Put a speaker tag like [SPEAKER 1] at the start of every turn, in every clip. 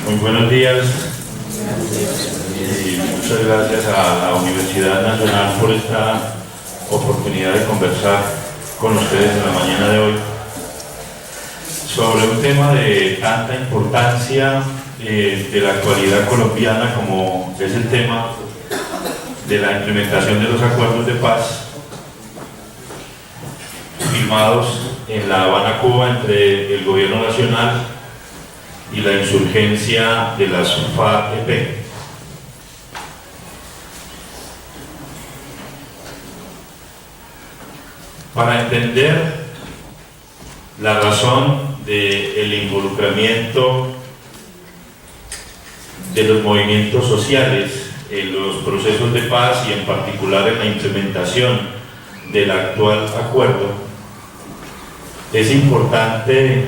[SPEAKER 1] Muy buenos días y muchas gracias a la Universidad Nacional por esta oportunidad de conversar con ustedes en la mañana de hoy sobre un tema de tanta importancia de la actualidad colombiana como es el tema de la implementación de los acuerdos de paz firmados en La Habana, Cuba, entre el gobierno nacional y la insurgencia de las FARC-EP. Para entender la razón del involucramiento de los movimientos sociales en los procesos de paz y en particular en la implementación del actual acuerdo, es importante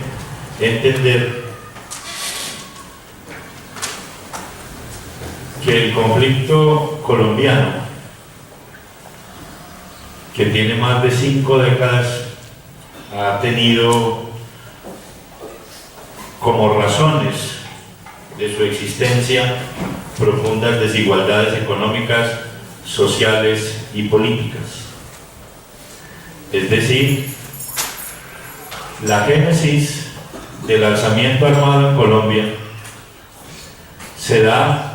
[SPEAKER 1] entender que el conflicto colombiano, que tiene más de 5 décadas, ha tenido como razones de su existencia profundas desigualdades económicas, sociales y políticas. Es decir, la génesis del alzamiento armado en Colombia se da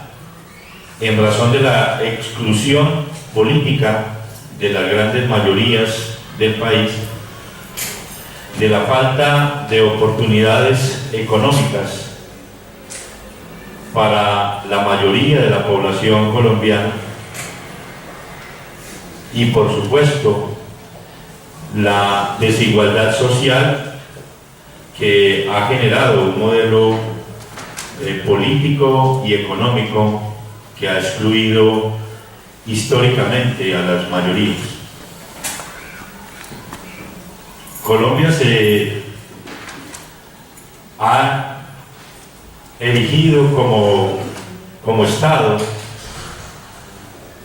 [SPEAKER 1] en razón de la exclusión política de las grandes mayorías del país, de la falta de oportunidades económicas para la mayoría de la población colombiana y, por supuesto, la desigualdad social que ha generado un modelo político y económico que ha excluido históricamente a las mayorías. Colombia se ha erigido como Estado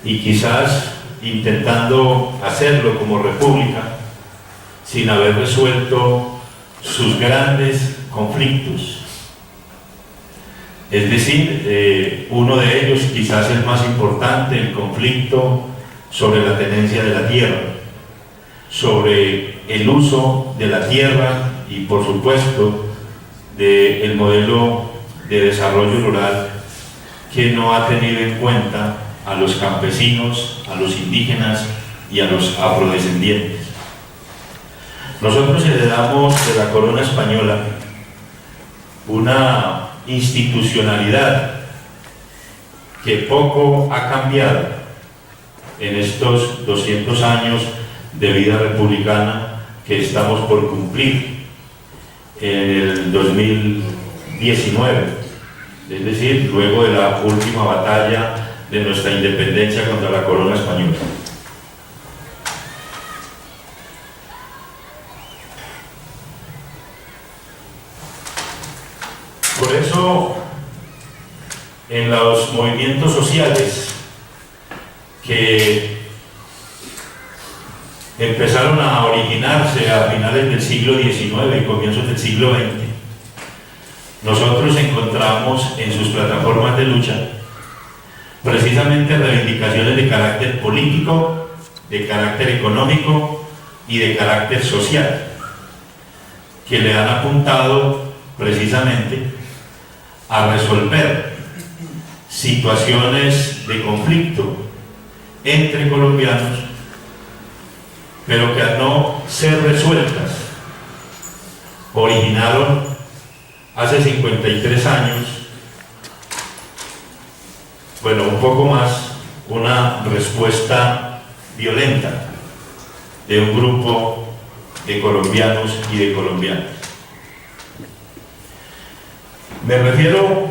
[SPEAKER 1] y quizás intentando hacerlo como república sin haber resuelto sus grandes conflictos. Es decir, uno de ellos, quizás el más importante, el conflicto sobre la tenencia de la tierra, sobre el uso de la tierra y, por supuesto, del modelo de desarrollo rural que no ha tenido en cuenta a los campesinos, a los indígenas y a los afrodescendientes. Nosotros heredamos de la corona española una institucionalidad que poco ha cambiado en estos 200 años de vida republicana que estamos por cumplir en el 2019, es decir, luego de la última batalla de nuestra independencia contra la corona española. Por eso, en los movimientos sociales que empezaron a originarse a finales del siglo XIX y comienzos del siglo XX, nosotros encontramos en sus plataformas de lucha precisamente reivindicaciones de carácter político, de carácter económico y de carácter social, que le han apuntado precisamente a resolver situaciones de conflicto entre colombianos, pero que al no ser resueltas originaron hace 53 años, bueno, un poco más, una respuesta violenta de un grupo de colombianos y de colombianas. Me refiero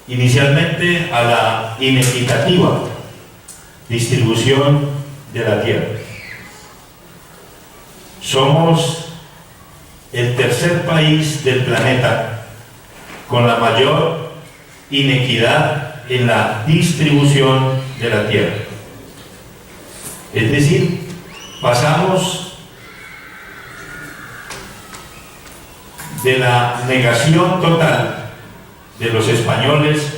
[SPEAKER 1] inicialmente a la inequitativa distribución de la tierra. Somos el tercer país del planeta con la mayor inequidad en la distribución de la tierra. Es decir, pasamos de la negación total de los españoles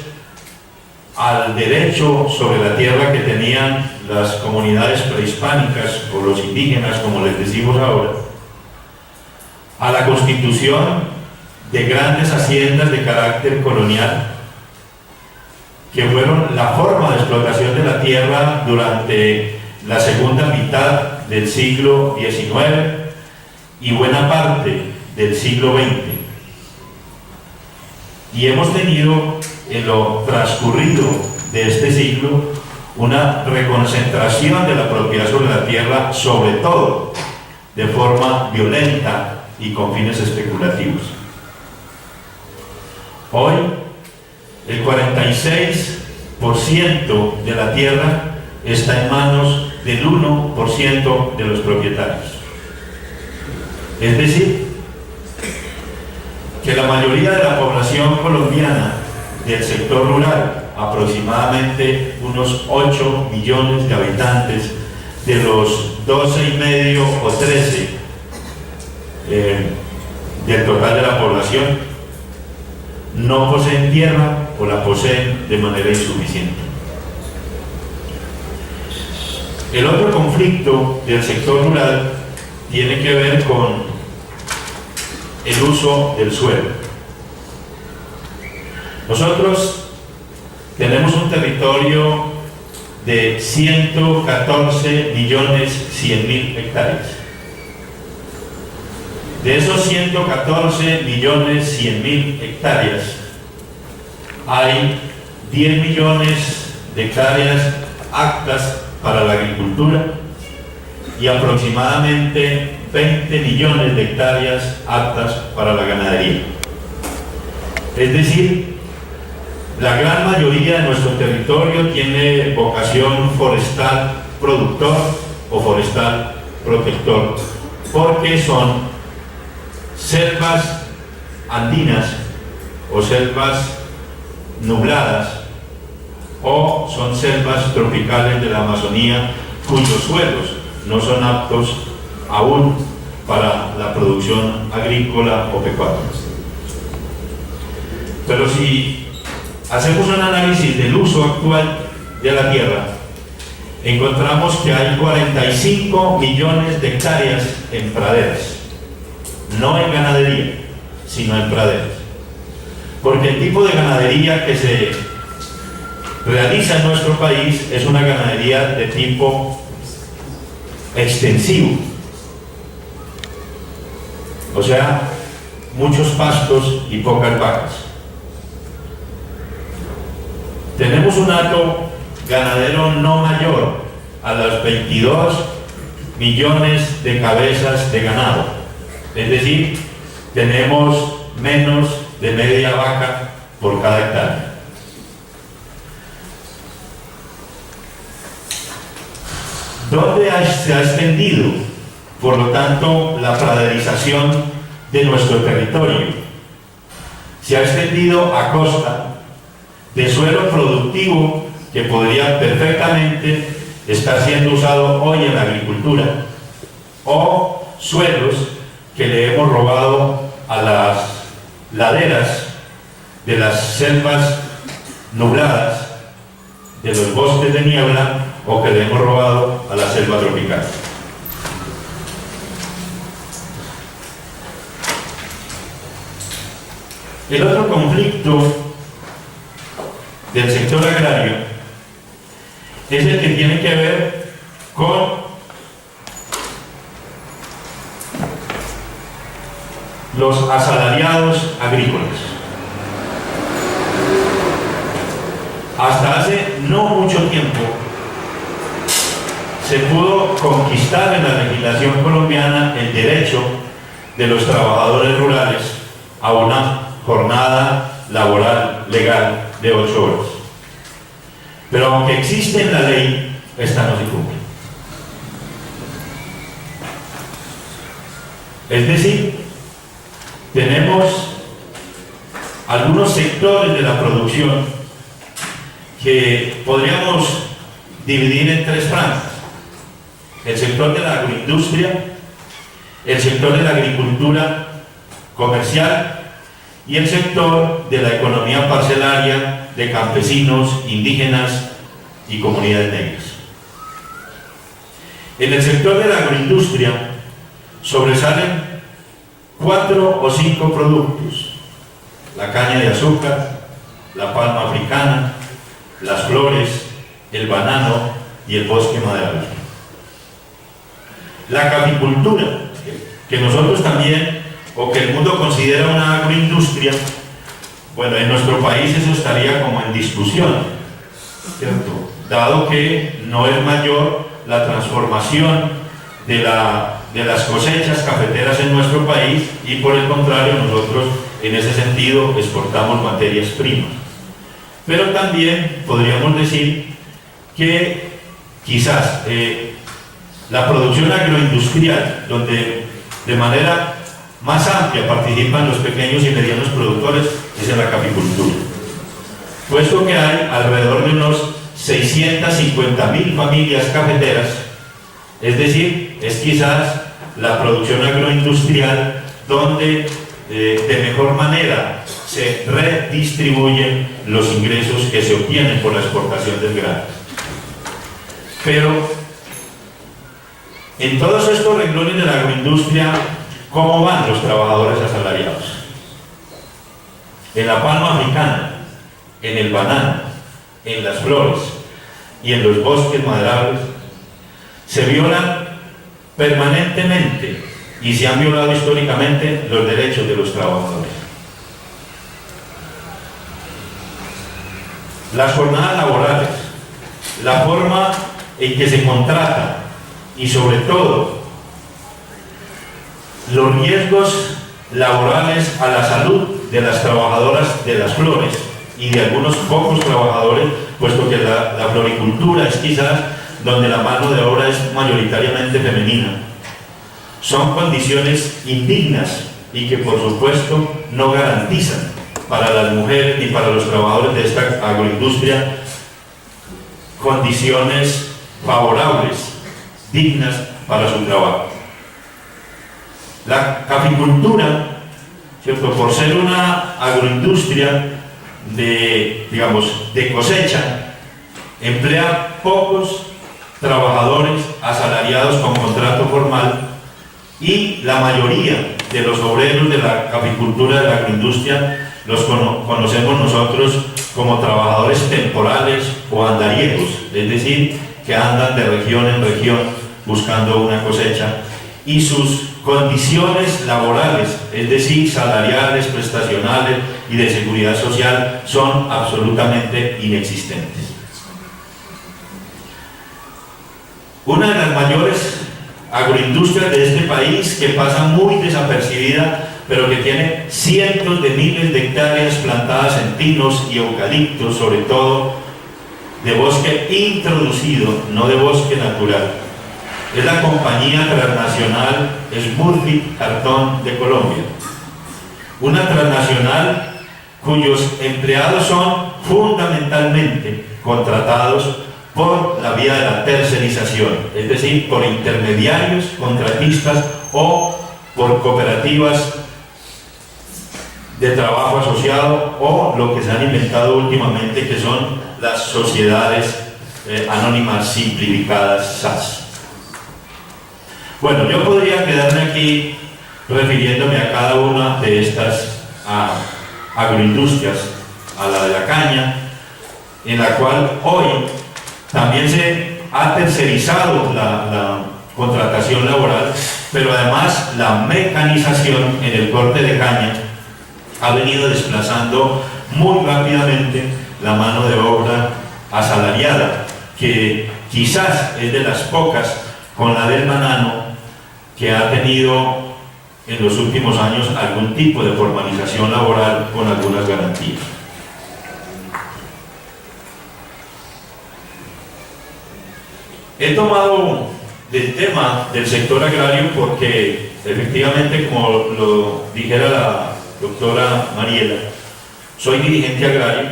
[SPEAKER 1] al derecho sobre la tierra que tenían las comunidades prehispánicas o los indígenas, como les decimos ahora, a la constitución de grandes haciendas de carácter colonial, que fueron la forma de explotación de la tierra durante la segunda mitad del siglo XIX y buena parte del siglo XX. Y hemos tenido en lo transcurrido de este siglo una reconcentración de la propiedad sobre la tierra, sobre todo de forma violenta y con fines especulativos. Hoy, el 46% de la tierra está en manos del 1% de los propietarios. Es decir, que la mayoría de la población colombiana del sector rural, aproximadamente unos 8 millones de habitantes, de los 12,5 o 13 del total de la población, no poseen tierra o la poseen de manera insuficiente. El otro conflicto del sector rural tiene que ver con el uso del suelo. Nosotros tenemos un territorio de 114.100.000 hectáreas. De esos 114.100.000 hectáreas, hay 10 millones de hectáreas aptas para la agricultura y aproximadamente 20 millones de hectáreas aptas para la ganadería. Es decir, la gran mayoría de nuestro territorio tiene vocación forestal productor o forestal protector, porque son selvas andinas o selvas nubladas, o son selvas tropicales de la Amazonía cuyos suelos no son aptos aún para la producción agrícola o pecuaria. Pero si hacemos un análisis del uso actual de la tierra, encontramos que hay 45 millones de hectáreas en praderas, no en ganadería, sino en praderas. Porque el tipo de ganadería que se realiza en nuestro país es una ganadería de tipo extensivo, o sea, muchos pastos y pocas vacas. Tenemos un hato ganadero no mayor a las 22 millones de cabezas de ganado, es decir, tenemos menos de media vaca por cada hectárea. ¿Dónde se ha extendido, por lo tanto, la praderización de nuestro territorio? Se ha extendido a costa de suelo productivo que podría perfectamente estar siendo usado hoy en la agricultura, o suelos que le hemos robado a las laderas de las selvas nubladas, de los bosques de niebla, o que le hemos robado a la selva tropical. El otro conflicto del sector agrario es el que tiene que ver con los asalariados agrícolas. Hasta hace no mucho tiempo se pudo conquistar en la legislación colombiana el derecho de los trabajadores rurales a una jornada laboral legal de 8 horas. Pero aunque existe en la ley, esta no se cumple. Es decir, tenemos algunos sectores de la producción que podríamos dividir en 3 franjas: el sector de la agroindustria, el sector de la agricultura comercial y el sector de la economía parcelaria de campesinos, indígenas y comunidades negras. En el sector de la agroindustria sobresalen 4 o 5 productos: la caña de azúcar, la palma africana, las flores, el banano y el bosque maderable. La caficultura, que nosotros también, o que el mundo considera una agroindustria, bueno, en nuestro país eso estaría como en discusión, ¿cierto? Dado que no es mayor la transformación de las cosechas cafeteras en nuestro país, y por el contrario nosotros en ese sentido exportamos materias primas. Pero también podríamos decir que quizás la producción agroindustrial, donde de manera más amplia participan los pequeños y medianos productores, es en la caficultura, puesto que hay alrededor de unos 650.000 familias cafeteras. Es decir, es quizás la producción agroindustrial donde de mejor manera se redistribuyen los ingresos que se obtienen por la exportación del grano. Pero en todos estos renglones de la agroindustria, ¿cómo van los trabajadores asalariados? En la palma africana, en el banano, en las flores y en los bosques maderables se violan permanentemente y se han violado históricamente los derechos de los trabajadores. Las jornadas laborales, la forma en que se contrata y sobre todo los riesgos laborales a la salud de las trabajadoras de las flores y de algunos pocos trabajadores, puesto que la floricultura es quizás donde la mano de obra es mayoritariamente femenina. Son condiciones indignas y que por supuesto no garantizan para las mujeres ni para los trabajadores de esta agroindustria condiciones favorables, dignas para su trabajo. La caficultura, ¿cierto?, por ser una agroindustria de cosecha, emplea pocos trabajadores asalariados con contrato formal, y la mayoría de los obreros de la caficultura, de la agroindustria, los conocemos nosotros como trabajadores temporales o andariegos, es decir, que andan de región en región buscando una cosecha, y sus condiciones laborales, es decir, salariales, prestacionales y de seguridad social, son absolutamente inexistentes. Una de las mayores agroindustrias de este país, que pasa muy desapercibida, pero que tiene cientos de miles de hectáreas plantadas en pinos y eucaliptos, sobre todo de bosque introducido, no de bosque natural, es la compañía transnacional Smurfit Cartón de Colombia, una transnacional cuyos empleados son fundamentalmente contratados por la vía de la tercerización, es decir, por intermediarios, contratistas o por cooperativas de trabajo asociado, o lo que se han inventado últimamente, que son las sociedades anónimas simplificadas, SAS. Bueno, yo podría quedarme aquí refiriéndome a cada una de estas agroindustrias, a la de la caña, en la cual hoy también se ha tercerizado la contratación laboral, pero además la mecanización en el corte de caña ha venido desplazando muy rápidamente la mano de obra asalariada, que quizás es de las pocas, con la del banano, que ha tenido en los últimos años algún tipo de formalización laboral con algunas garantías. He tomado el tema del sector agrario porque efectivamente, como lo dijera la doctora Mariela, soy dirigente agrario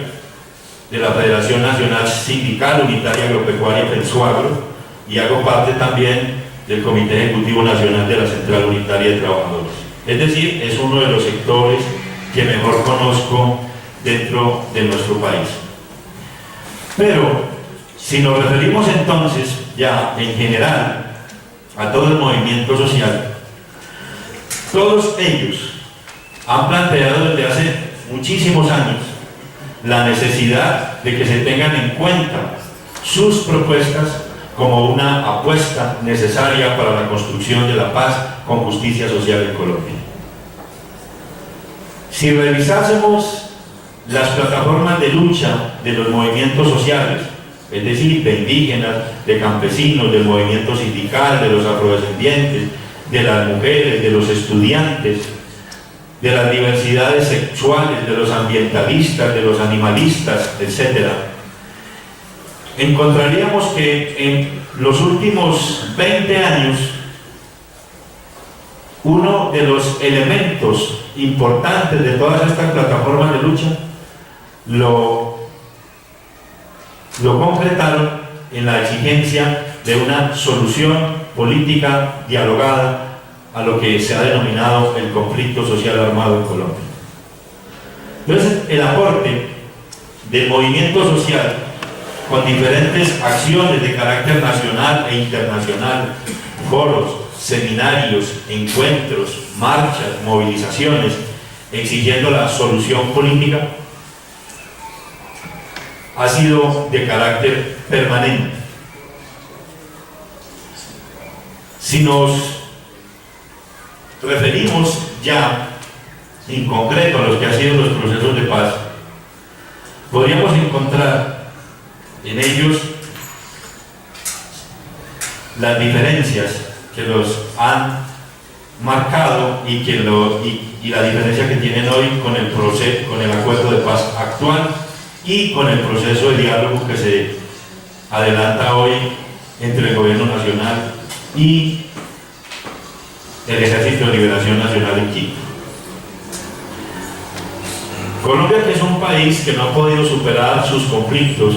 [SPEAKER 1] de la Federación Nacional Sindical Unitaria Agropecuaria FENSUAGRO, y hago parte también del Comité Ejecutivo Nacional de la Central Unitaria de Trabajadores. Es decir, es uno de los sectores que mejor conozco dentro de nuestro país. Pero si nos referimos entonces ya en general a todo el movimiento social, todos ellos han planteado desde hace muchísimos años la necesidad de que se tengan en cuenta sus propuestas como una apuesta necesaria para la construcción de la paz con justicia social en Colombia. Si revisásemos las plataformas de lucha de los movimientos sociales, es decir, de indígenas, de campesinos, del movimiento sindical, de los afrodescendientes, de las mujeres, de los estudiantes, de las diversidades sexuales, de los ambientalistas, de los animalistas, etc., encontraríamos que en los últimos 20 años uno de los elementos importantes de todas estas plataformas de lucha lo concretaron en la exigencia de una solución política dialogada a lo que se ha denominado el conflicto social armado en Colombia. Entonces, el aporte del movimiento social con diferentes acciones de carácter nacional e internacional, foros, seminarios, encuentros, marchas, movilizaciones, exigiendo la solución política, ha sido de carácter permanente. Si nos referimos ya en concreto a los que han sido los procesos de paz, podríamos encontrar en ellos las diferencias que los han marcado y la diferencia que tienen hoy con el acuerdo de paz actual y con el proceso de diálogo que se adelanta hoy entre el gobierno nacional y el Ejército de Liberación Nacional en Quito. Colombia, que es un país que no ha podido superar sus conflictos,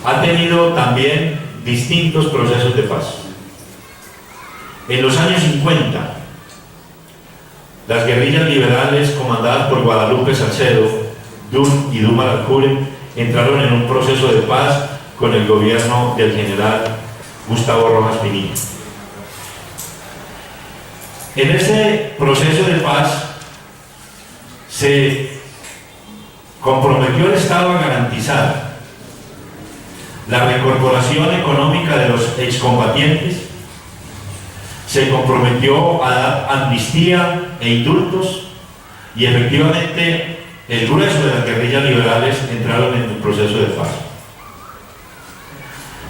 [SPEAKER 1] ha tenido también distintos procesos de paz. En los años 50, las guerrillas liberales comandadas por Guadalupe Salcedo, DUN y Dumas Alcure entraron en un proceso de paz con el gobierno del general Gustavo Rojas Pinilla. En ese proceso de paz se comprometió el Estado a garantizar la reincorporación económica de los excombatientes, se comprometió a dar amnistía e indultos y efectivamente el grueso de las guerrillas liberales entraron en el proceso de paz.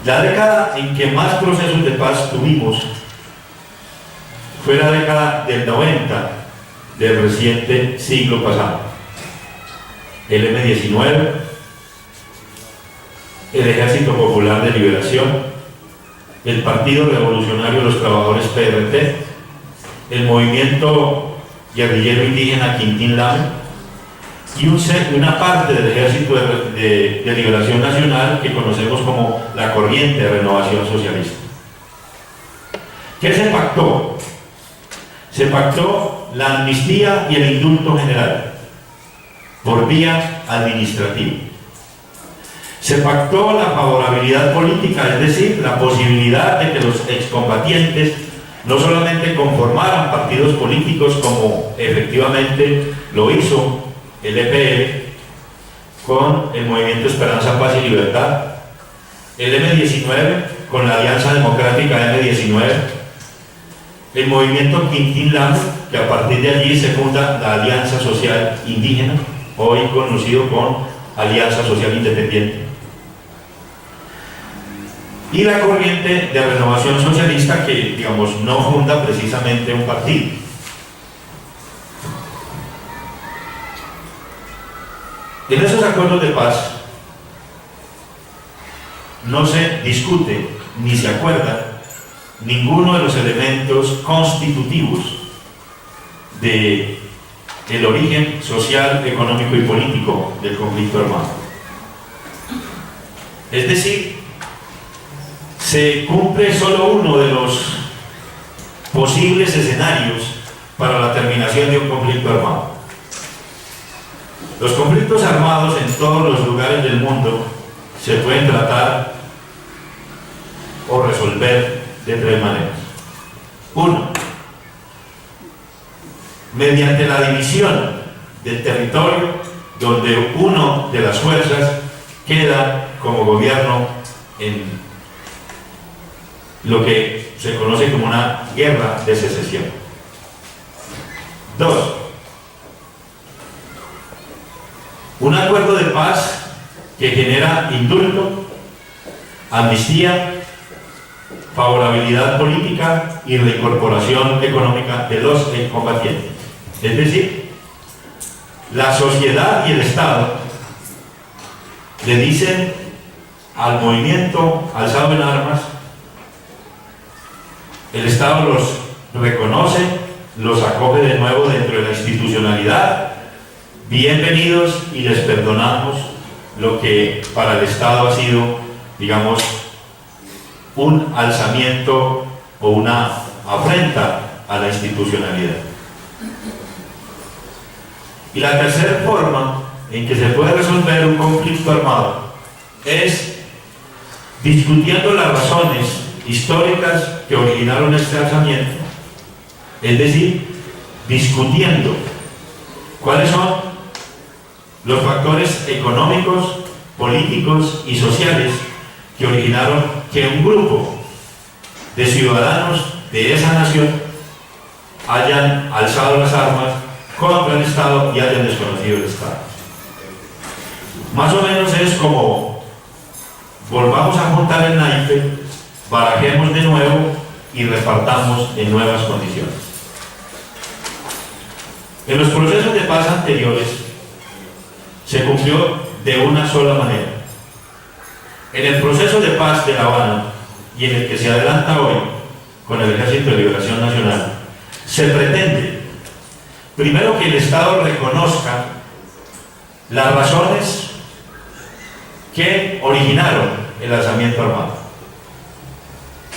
[SPEAKER 1] La década en que más procesos de paz tuvimos fue la década del 90 del reciente siglo pasado. El M-19, el Ejército Popular de Liberación, el Partido Revolucionario de los Trabajadores PRT, el movimiento guerrillero indígena Quintín Lame y una parte del Ejército de Liberación Nacional que conocemos como la Corriente de Renovación Socialista. ¿Qué se pactó? Se pactó la amnistía y el indulto general por vía administrativa. Se pactó la favorabilidad política, es decir, la posibilidad de que los excombatientes no solamente conformaran partidos políticos como efectivamente lo hizo el EPL con el Movimiento Esperanza, Paz y Libertad, el M-19 con la Alianza Democrática M-19, el movimiento Quintín Lame, que a partir de allí se funda la Alianza Social Indígena, hoy conocido como Alianza Social Independiente, y la Corriente de Renovación Socialista, que digamos no funda precisamente un partido. En esos acuerdos de paz no se discute ni se acuerda ninguno de los elementos constitutivos del origen social, económico y político del conflicto armado. Es decir, se cumple solo uno de los posibles escenarios para la terminación de un conflicto armado. Los conflictos armados en todos los lugares del mundo se pueden tratar o resolver de tres maneras. Uno, mediante la división del territorio, donde una de las fuerzas queda como gobierno en lo que se conoce como una guerra de secesión. Dos, un acuerdo de paz que genera indulto, amnistía, favorabilidad política y reincorporación económica de los combatientes. Es decir, la sociedad y el Estado le dicen al movimiento alzado en armas, el Estado los reconoce, los acoge de nuevo dentro de la institucionalidad, bienvenidos, y les perdonamos lo que para el Estado ha sido, digamos, un alzamiento o una afrenta a la institucionalidad. Y la tercera forma en que se puede resolver un conflicto armado es discutiendo las razones históricas que originaron este alzamiento, es decir, discutiendo cuáles son los factores económicos, políticos y sociales que originaron que un grupo de ciudadanos de esa nación hayan alzado las armas contra el Estado y hayan desconocido el Estado. Más o menos es como volvamos a juntar el naipe, barajemos de nuevo y repartamos en nuevas condiciones. En los procesos de paz anteriores se cumplió de una sola manera. En el proceso de paz de La Habana y en el que se adelanta hoy con el Ejército de Liberación Nacional, se pretende primero que el Estado reconozca las razones que originaron el alzamiento armado,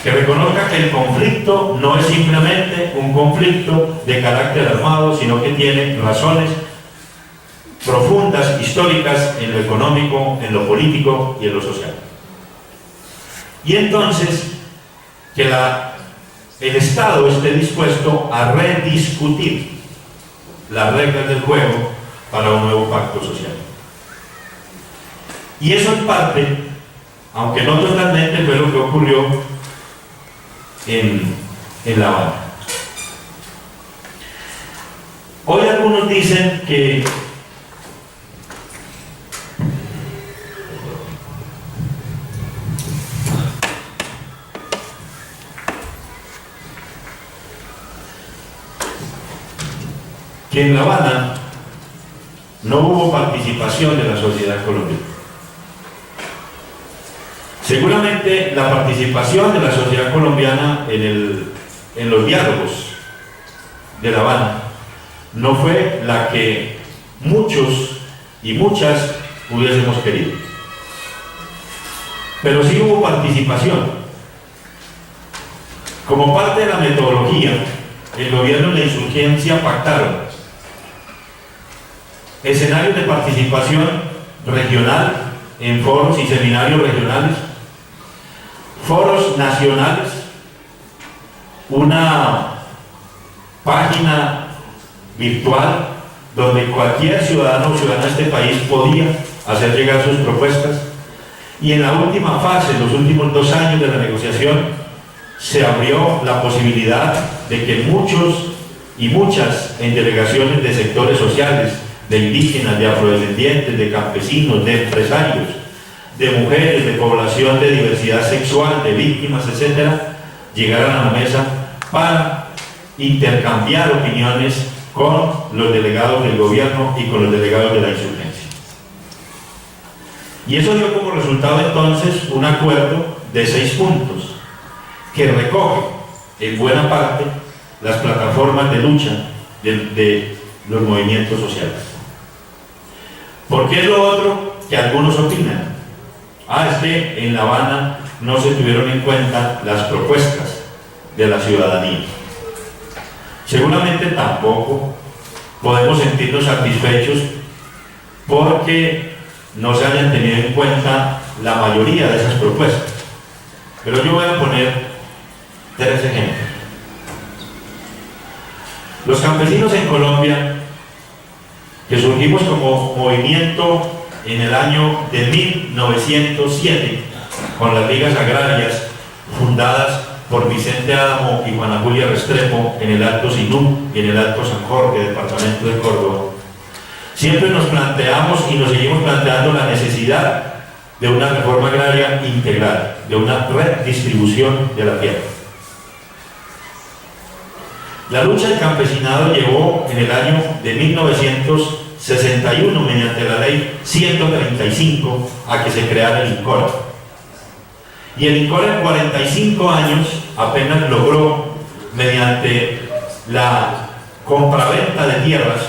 [SPEAKER 1] que reconozca que el conflicto no es simplemente un conflicto de carácter armado, sino que tiene razones profundas, históricas, en lo económico, en lo político y en lo social. Y entonces que el Estado esté dispuesto a rediscutir las reglas del juego para un nuevo pacto social. Y eso en parte, aunque no totalmente, fue lo que ocurrió en La Habana. Hoy algunos dicen que en La Habana no hubo participación de la sociedad colombiana. Seguramente la participación de la sociedad colombiana en los diálogos de La Habana no fue la que muchos y muchas hubiésemos querido. Pero sí hubo participación. Como parte de la metodología, el gobierno y la insurgencia pactaron escenarios de participación regional en foros y seminarios regionales, foros nacionales, una página virtual donde cualquier ciudadano o ciudadana de este país podía hacer llegar sus propuestas, y en la última fase, en los últimos 2 años de la negociación, se abrió la posibilidad de que muchos y muchas en delegaciones de sectores sociales, de indígenas, de afrodescendientes, de campesinos, de empresarios, de mujeres, de población de diversidad sexual, de víctimas, etcétera, llegaran a la mesa para intercambiar opiniones con los delegados del gobierno y con los delegados de la insurgencia. Y eso dio como resultado entonces un acuerdo de 6 puntos que recoge en buena parte las plataformas de lucha de los movimientos sociales. ¿Por qué es lo otro que algunos opinan? Es que en La Habana no se tuvieron en cuenta las propuestas de la ciudadanía. Seguramente tampoco podemos sentirnos satisfechos porque no se hayan tenido en cuenta la mayoría de esas propuestas. Pero yo voy a poner 3 ejemplos. Los campesinos en Colombia, que surgimos como movimiento en el año de 1907, con las ligas agrarias fundadas por Vicente Adamo y Juana Julia Restrepo en el Alto Sinú y en el Alto San Jorge, departamento de Córdoba, siempre nos planteamos y nos seguimos planteando la necesidad de una reforma agraria integral, de una redistribución de la tierra. La lucha del campesinado llevó en el año de 1961, mediante la ley 135, a que se creara el INCORA. Y el INCORA en 45 años apenas logró, mediante la compraventa de tierras,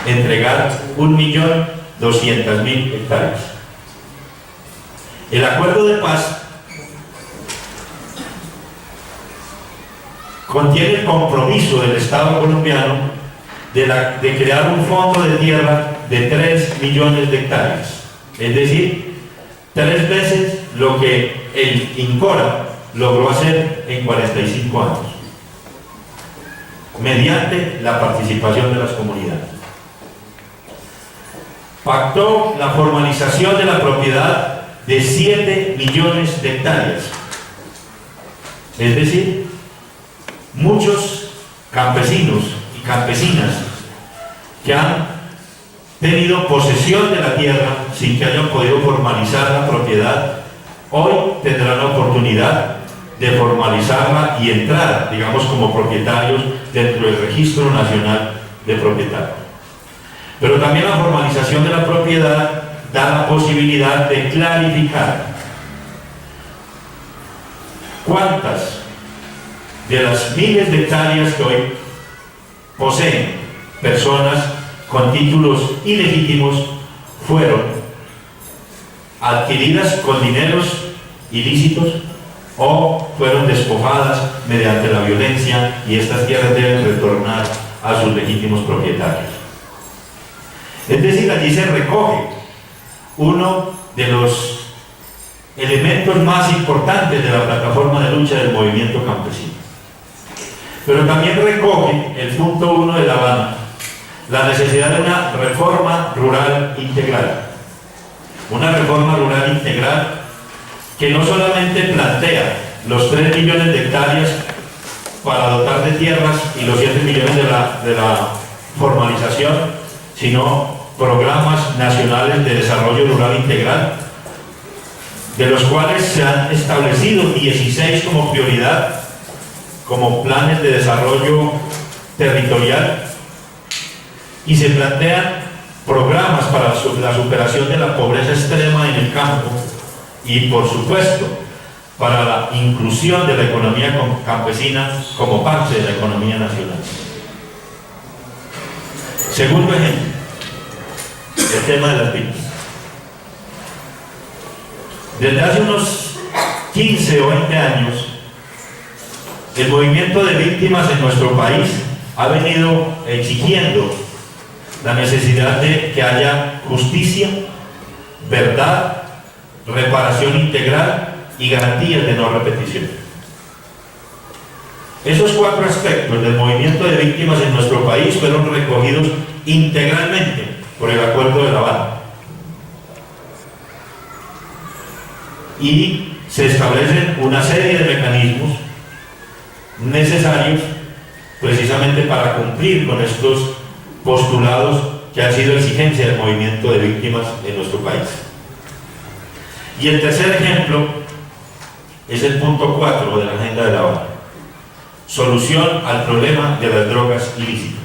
[SPEAKER 1] entregar 1.200.000 hectáreas. El acuerdo de paz contiene el compromiso del Estado colombiano de crear un fondo de tierra de 3 millones de hectáreas, es decir, 3 veces lo que el INCORA logró hacer en 45 años, mediante la participación de las comunidades. Pactó la formalización de la propiedad de 7 millones de hectáreas, es decir, muchos campesinos y campesinas que han tenido posesión de la tierra sin que hayan podido formalizar la propiedad, hoy tendrán la oportunidad de formalizarla y entrar, digamos, como propietarios dentro del Registro Nacional de Propietarios. Pero también la formalización de la propiedad da la posibilidad de clarificar cuántas de las miles de hectáreas que hoy poseen personas con títulos ilegítimos fueron adquiridas con dineros ilícitos o fueron despojadas mediante la violencia, y estas tierras deben retornar a sus legítimos propietarios. Es decir, allí se recoge uno de los elementos más importantes de la plataforma de lucha del movimiento campesino. Pero también recoge el punto 1 de La Habana, la necesidad de una reforma rural integral. Una reforma rural integral que no solamente plantea los 3 millones de hectáreas para dotar de tierras y los 7 millones de la formalización, sino programas nacionales de desarrollo rural integral, de los cuales se han establecido 16 como prioridad, como planes de desarrollo territorial, y se plantean programas para la superación de la pobreza extrema en el campo y, por supuesto, para la inclusión de la economía campesina como parte de la economía nacional. Segundo ejemplo, el tema de las víctimas. Desde hace unos 15 o 20 años, el movimiento de víctimas en nuestro país ha venido exigiendo la necesidad de que haya justicia, verdad, reparación integral y garantías de no repetición. Esos 4 aspectos del movimiento de víctimas en nuestro país fueron recogidos integralmente por el Acuerdo de La Habana. Y se establecen una serie de mecanismos necesarios precisamente para cumplir con estos postulados que han sido exigencia del movimiento de víctimas en nuestro país. Y el tercer ejemplo es el punto 4 de la Agenda de La Habana: solución al problema de las drogas ilícitas.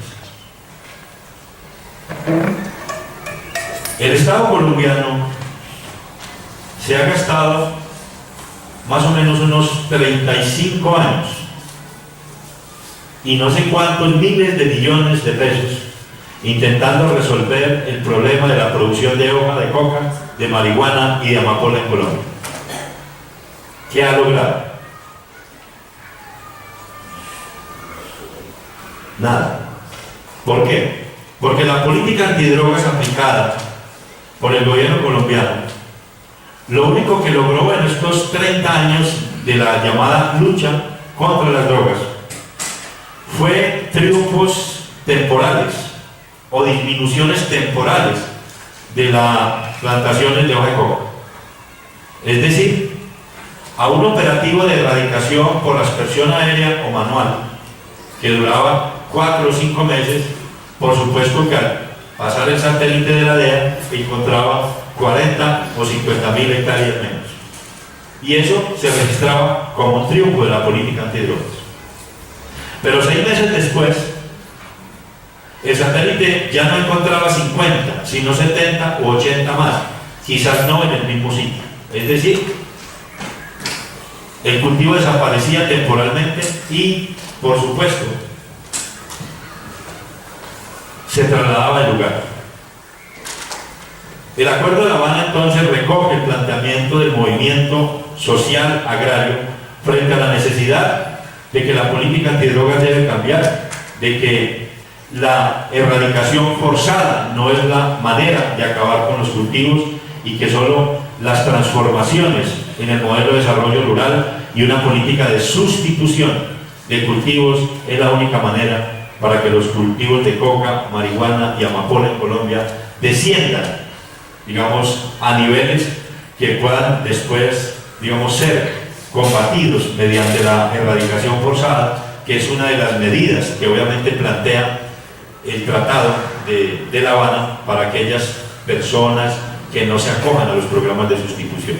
[SPEAKER 1] El Estado colombiano se ha gastado más o menos unos 35 años y no sé cuántos miles de millones de pesos intentando resolver el problema de la producción de hoja de coca, de marihuana y de amapola en Colombia. ¿Qué ha logrado? Nada. ¿Por qué? Porque la política antidrogas aplicada por el gobierno colombiano, lo único que logró en estos 30 años de la llamada lucha contra las drogas fue triunfos temporales o disminuciones temporales de las plantaciones de hoja de coca. Es decir, a un operativo de erradicación por aspersión aérea o manual que duraba 4 o 5 meses, por supuesto que al pasar el satélite de la DEA encontraba 40 o 50.000 hectáreas menos. Y eso se registraba como un triunfo de la política antidrogas. Pero 6 meses después, el satélite ya no encontraba 50, sino 70 u 80 más, quizás no en el mismo sitio. Es decir, el cultivo desaparecía temporalmente y, por supuesto, se trasladaba al lugar. El Acuerdo de La Habana entonces recoge el planteamiento del movimiento social agrario frente a la necesidad de que la política antidrogas debe cambiar, de que la erradicación forzada no es la manera de acabar con los cultivos y que solo las transformaciones en el modelo de desarrollo rural y una política de sustitución de cultivos es la única manera para que los cultivos de coca, marihuana y amapola en Colombia desciendan, digamos, a niveles que puedan después, digamos, ser combatidos mediante la erradicación forzada, que es una de las medidas que obviamente plantea el Tratado de La Habana para aquellas personas que no se acojan a los programas de sustitución.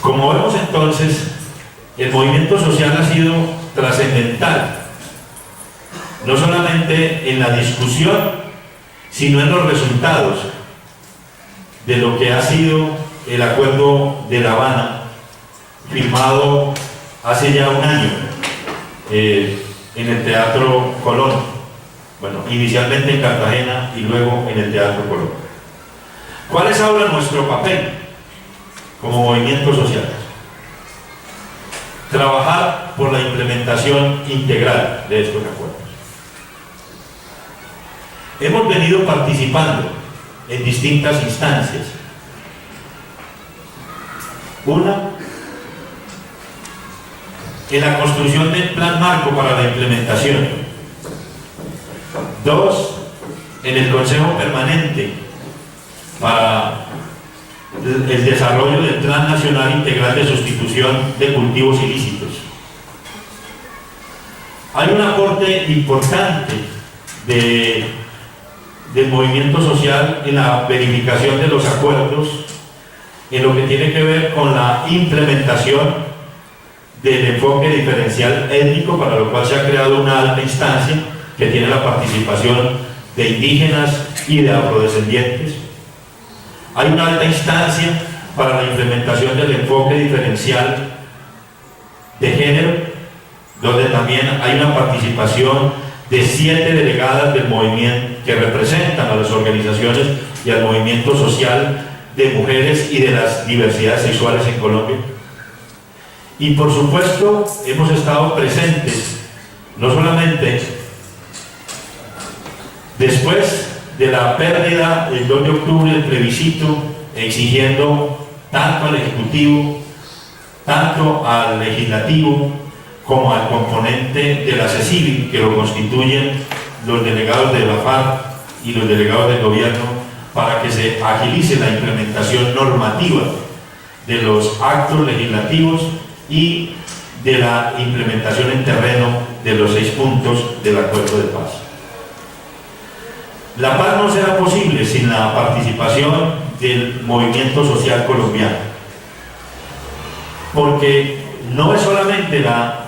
[SPEAKER 1] Como vemos entonces, el movimiento social ha sido trascendental, no solamente en la discusión, sino en los resultados de lo que ha sido el Acuerdo de La Habana, firmado hace ya un año en el Teatro Colón, bueno, inicialmente en Cartagena y luego en el Teatro Colón. ¿Cuál es ahora nuestro papel como movimiento social? Trabajar por la implementación integral de estos acuerdos. Hemos venido participando en distintas instancias. Una, en la construcción del plan marco para la implementación. 2, en el Consejo Permanente para el desarrollo del Plan Nacional Integral de Sustitución de Cultivos Ilícitos. Hay un aporte importante del movimiento social en la verificación de los acuerdos, en lo que tiene que ver con la implementación del enfoque diferencial étnico, para lo cual se ha creado una alta instancia que tiene la participación de indígenas y de afrodescendientes. Hay una alta instancia para la implementación del enfoque diferencial de género, donde también hay una participación de 7 delegadas del movimiento que representan a las organizaciones y al movimiento social de mujeres y de las diversidades sexuales en Colombia. Y por supuesto hemos estado presentes no solamente después de la pérdida el 2 de octubre del plebiscito, exigiendo tanto al Ejecutivo, tanto al Legislativo, como al componente de la CECIVI, que lo constituyen los delegados de la FARC y los delegados del gobierno, para que se agilice la implementación normativa de los actos legislativos y de la implementación en terreno de los 6 puntos del Acuerdo de Paz. La paz no será posible sin la participación del movimiento social colombiano, porque no es solamente la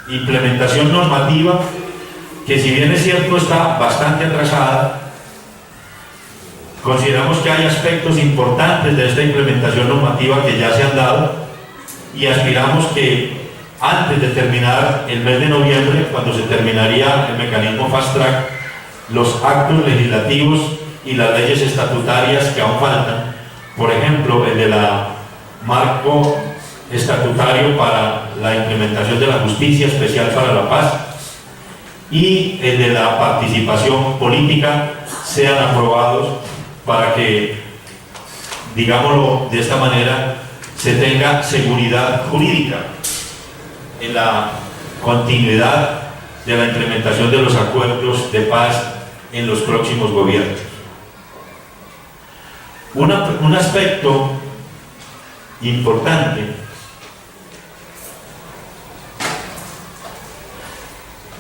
[SPEAKER 1] implementación normativa, que si bien es cierto está bastante atrasada, consideramos que hay aspectos importantes de esta implementación normativa que ya se han dado y aspiramos que antes de terminar el mes de noviembre, cuando se terminaría el mecanismo Fast Track, los actos legislativos y las leyes estatutarias que aún faltan, por ejemplo, el de la marco estatutario para la implementación de la justicia especial para la paz y el de la participación política, sean aprobados para que, digámoslo de esta manera, se tenga seguridad jurídica en la continuidad de la implementación de los acuerdos de paz en los próximos gobiernos. Un aspecto importante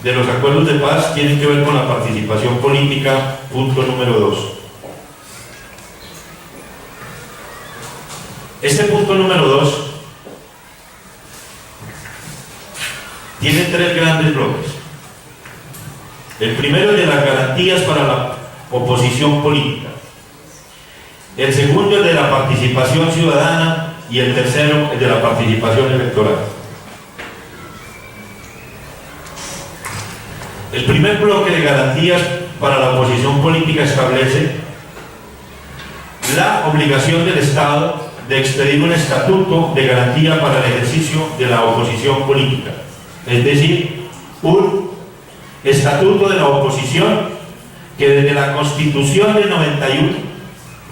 [SPEAKER 1] de los acuerdos de paz tiene que ver con la participación política, punto número 2. Este punto número 2 tiene 3 grandes bloques. El primero es de las garantías para la oposición política. El segundo es de la participación ciudadana y el tercero es de la participación electoral. El primer bloque de garantías para la oposición política establece la obligación del Estado de expedir un estatuto de garantía para el ejercicio de la oposición política, es decir, un estatuto de la oposición que desde la Constitución del 91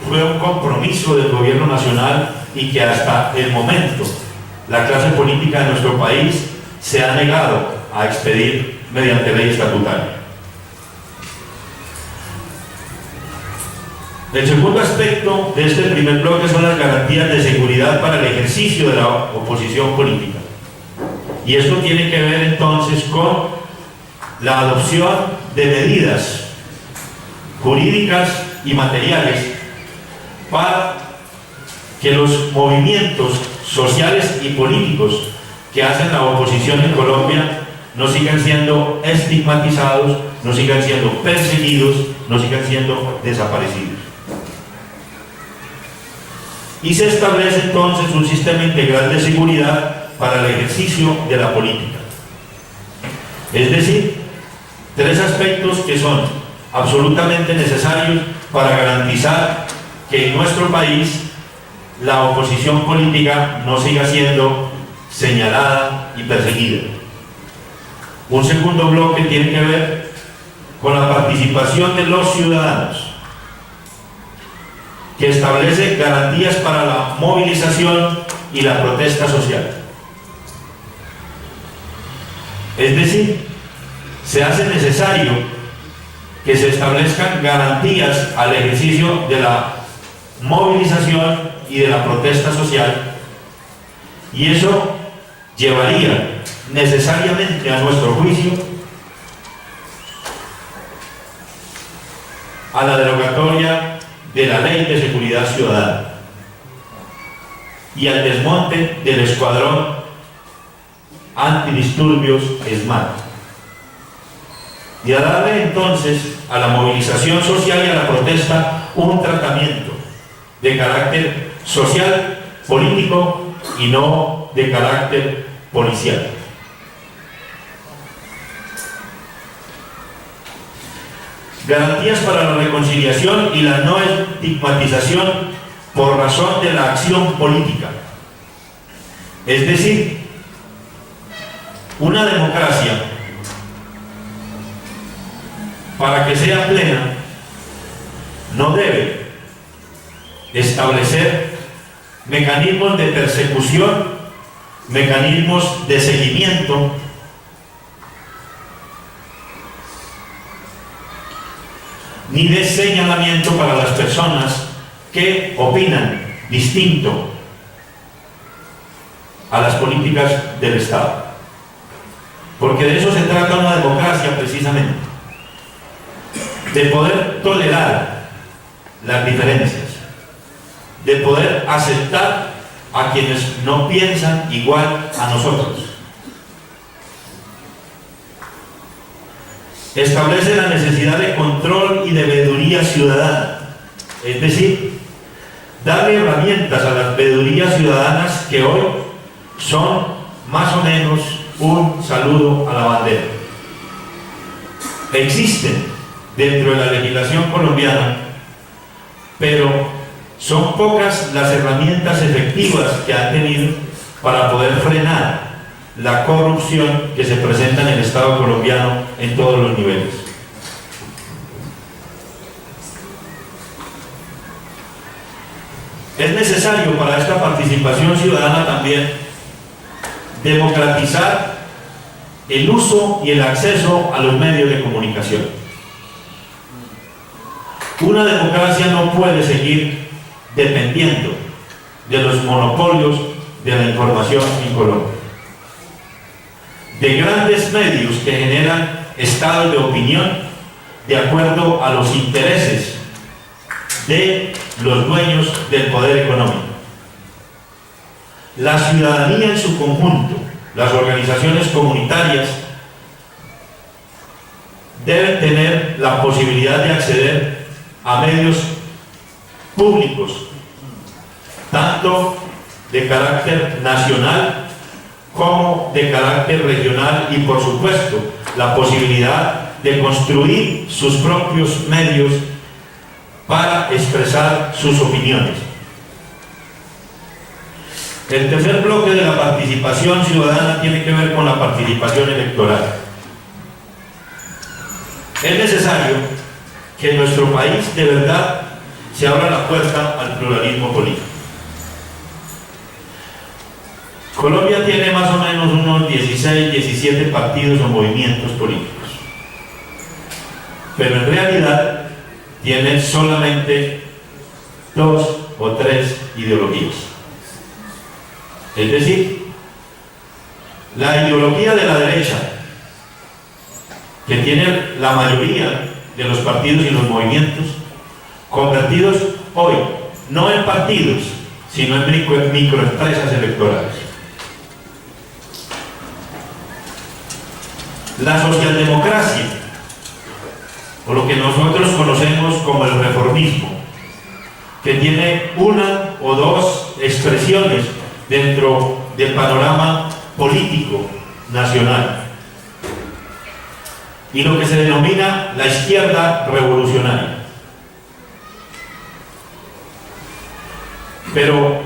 [SPEAKER 1] fue un compromiso del gobierno nacional y que hasta el momento la clase política de nuestro país se ha negado a expedir mediante ley estatutaria. El segundo aspecto de este primer bloque son las garantías de seguridad para el ejercicio de la oposición política. Y esto tiene que ver entonces con la adopción de medidas jurídicas y materiales para que los movimientos sociales y políticos que hacen la oposición en Colombia no sigan siendo estigmatizados, no sigan siendo perseguidos, no sigan siendo desaparecidos. Y se establece entonces un sistema integral de seguridad para el ejercicio de la política. Es decir, 3 aspectos que son absolutamente necesarios para garantizar que en nuestro país la oposición política no siga siendo señalada y perseguida. Un segundo bloque tiene que ver con la participación de los ciudadanos, que establece garantías para la movilización y la protesta social. Es decir, se hace necesario que se establezcan garantías al ejercicio de la movilización y de la protesta social, y eso llevaría necesariamente, a nuestro juicio, a la derogatoria de la Ley de Seguridad Ciudadana y al desmonte del escuadrón antidisturbios SMART, y a darle entonces a la movilización social y a la protesta un tratamiento de carácter social, político y no de carácter policial. Garantías para la reconciliación y la no estigmatización por razón de la acción política. Es decir, una democracia, para que sea plena, no debe establecer mecanismos de persecución, mecanismos de seguimiento, ni de señalamiento para las personas que opinan distinto a las políticas del Estado. Porque de eso se trata una democracia, precisamente, de poder tolerar las diferencias, de poder aceptar a quienes no piensan igual a nosotros. Establece la necesidad de control y de veeduría ciudadana, es decir, darle herramientas a las veedurías ciudadanas que hoy son más o menos un saludo a la bandera. Existen dentro de la legislación colombiana pero son pocas las herramientas efectivas que han tenido para poder frenar la corrupción que se presenta en el Estado colombiano en todos los niveles. Es necesario para esta participación ciudadana también democratizar el uso y el acceso a los medios de comunicación. Una democracia no puede seguir dependiendo de los monopolios de la información en Colombia, de grandes medios que generan estados de opinión de acuerdo a los intereses de los dueños del poder económico. La ciudadanía en su conjunto, las organizaciones comunitarias, deben tener la posibilidad de acceder a medios públicos, tanto de carácter nacional como de carácter regional, y por supuesto la posibilidad de construir sus propios medios para expresar sus opiniones. El tercer bloque de la participación ciudadana tiene que ver con la participación electoral. Es necesario que en nuestro país de verdad se abra la puerta al pluralismo político. Colombia tiene más o menos unos 16, 17 partidos o movimientos políticos, pero en realidad tienen solamente 2 o 3 ideologías. Es decir, la ideología de la derecha, que tiene la mayoría de los partidos y los movimientos, convertidos hoy no en partidos, sino en microempresas electorales. La socialdemocracia, o lo que nosotros conocemos como el reformismo, que tiene una o dos expresiones dentro del panorama político nacional, y lo que se denomina la izquierda revolucionaria. Pero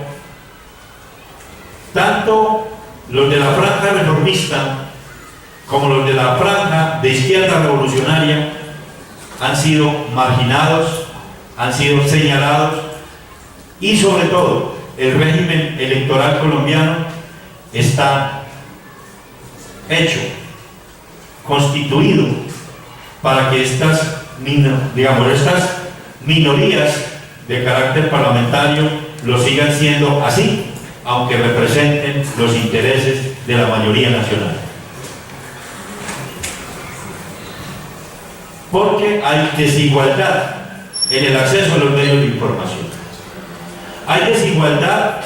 [SPEAKER 1] tanto los de la franja reformista como los de la franja de izquierda revolucionaria han sido marginados, han sido señalados, y sobre todo el régimen electoral colombiano está hecho, constituido para que estas minorías de carácter parlamentario lo sigan siendo así, aunque representen los intereses de la mayoría nacional. Porque hay desigualdad en el acceso a los medios de información. Hay desigualdad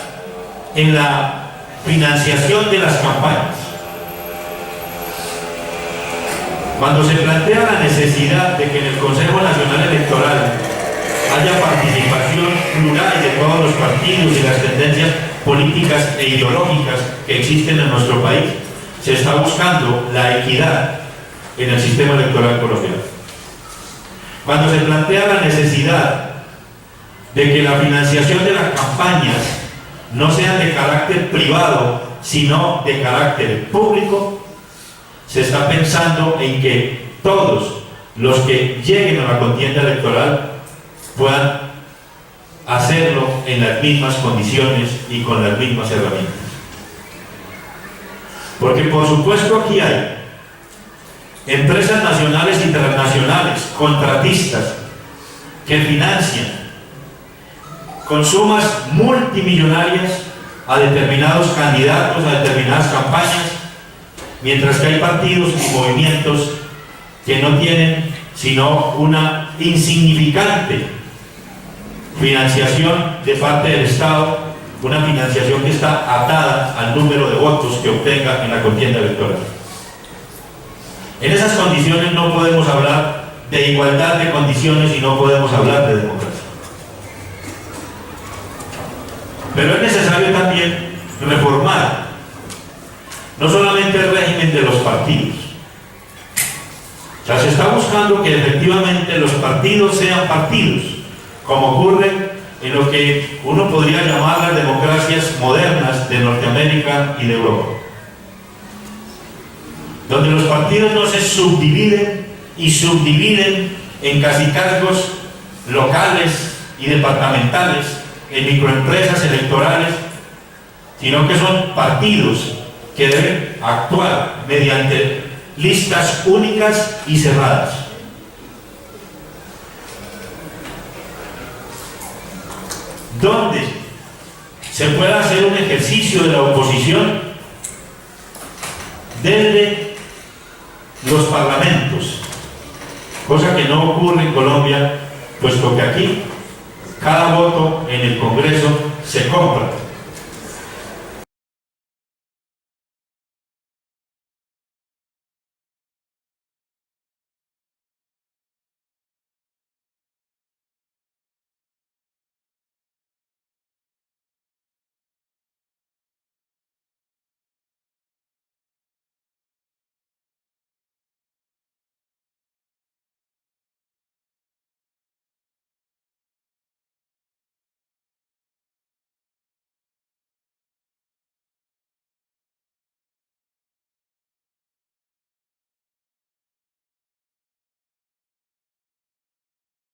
[SPEAKER 1] en la financiación de las campañas. Cuando se plantea la necesidad de que en el Consejo Nacional Electoral haya participación plural de todos los partidos y las tendencias políticas e ideológicas que existen en nuestro país, se está buscando la equidad en el sistema electoral colombiano. Cuando se plantea la necesidad de que la financiación de las campañas no sea de carácter privado, sino de carácter público, se está pensando en que todos los que lleguen a la contienda electoral puedan hacerlo en las mismas condiciones y con las mismas herramientas. Porque por supuesto aquí hay empresas nacionales e internacionales, contratistas, que financian con sumas multimillonarias a determinados candidatos, a determinadas campañas, mientras que hay partidos y movimientos que no tienen sino una insignificante financiación de parte del Estado, una financiación que está atada al número de votos que obtenga en la contienda electoral. En esas condiciones no podemos hablar de igualdad de condiciones y no podemos hablar de democracia. Pero es necesario también reformar no solamente el régimen de los partidos. O sea, se está buscando que efectivamente los partidos sean partidos, como ocurre en lo que uno podría llamar las democracias modernas de Norteamérica y de Europa, donde los partidos no se subdividen y subdividen en cacicazgos locales y departamentales, en microempresas electorales, sino que son partidos que deben actuar mediante listas únicas y cerradas. Donde se pueda hacer un ejercicio de la oposición desde los parlamentos, cosa que no ocurre en Colombia, puesto que aquí cada voto en el Congreso se compra.